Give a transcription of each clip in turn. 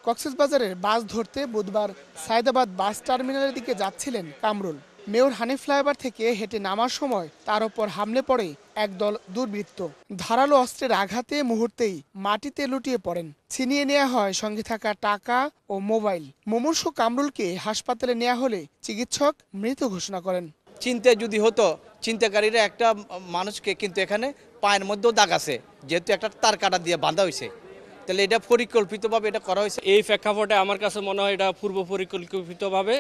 কক্সবাজারের বাস ধরতে বুধবার সায়দাবাদ বাস টার্মিনালের দিকে যাচ্ছিলেন কামরুল। মেয়র হানিফ ফ্লাইওভার থেকে হেঁটে নামার সময় তার ওপর হামলে পড়ে একদল দুর্বৃত্ত। ধারালো অস্ত্রের আঘাতে মুহূর্তেই মাটিতে লুটিয়ে পড়েন। ছিনিয়ে নেওয়া হয় সঙ্গে থাকা টাকা ও মোবাইল। মুমূর্ষু কামরুলকে হাসপাতালে নেওয়া হলে চিকিৎসক মৃত ঘোষণা করেন। চিন্তা যদি হতো, চিন্তাকারীরা একটা মানুষকে কিন্তু এখানে পায়ের মধ্যেও দাগ আছে, যেহেতু একটা তার কাটা দিয়ে বাঁধা হয়েছে, তাহলে এটা পরিকল্পিতভাবে এটা করা হয়েছে। এই প্রেক্ষাপটে আমার কাছে মনে হয় এটা পূর্ব পরিকল্পিতভাবে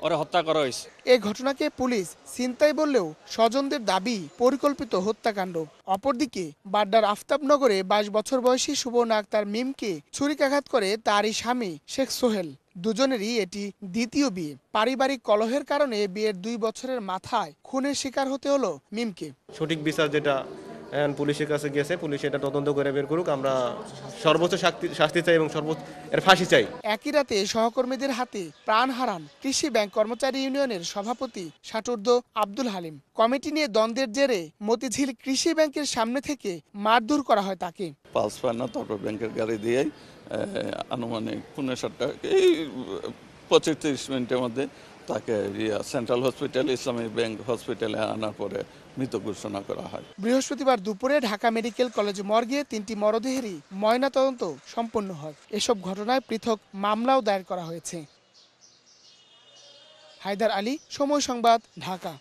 ওরা হত্যা করা হয়েছে। এই ঘটনাকে পুলিশ ছিনতাই বললেও স্বজনদের দাবি পরিকল্পিত হত্যাকাণ্ড। অপরদিকে বাড্ডার আফতাবনগরে 22 বছর বয়সী সুবর্ণা আক্তার মিমকে ছুরিকাঘাত করে তারই স্বামী শেখ সোহেল। দুজনেরই এটি দ্বিতীয় বিয়ে। পারিবারিক কলহের কারণে বিয়ের 2 বছরের মাথায় খুনের শিকার হতে হলো মিমকে। সঠিক বিচার যেটা পুলিশের কাছে গেছে, পুলিশ এটা তদন্ত করে বের করুক। আমরা সর্বোচ্চ শাস্তি চাই এবং সর্বোচ্চ এর ফাঁসি চাই। একই রাতে সহকর্মীদের হাতে প্রাণ হারান কৃষি ব্যাংক কর্মচারী ইউনিয়নের সভাপতি ষাটোর্ধ্ব আব্দুল হালিম। কমিটি নিয়ে দ্বন্দ্বের জেরে মতিঝিল কৃষি ব্যাংকের সামনে থেকে মারধর করা হয় তাকে। পালস পায় তারপর ব্যাংকের গাড়ি দিয়েই আনুমানিক 7:15 এই 25-30 মিনিটের মধ্যে তাকে সেন্ট্রাল হসপিটাল, ইসলামী ব্যাংক হসপিটালে আনার পরে মৃত ঘোষণা করা হয়। বৃহস্পতিবার দুপুরে ঢাকা মেডিকেল কলেজ মর্গে 3টি মরদেহেরই ময়নাতদন্ত সম্পন্ন হয়। এসব ঘটনায় পৃথক মামলাও দায়ের করা হয়েছে। হায়দার আলী, সময় সংবাদ, ঢাকা।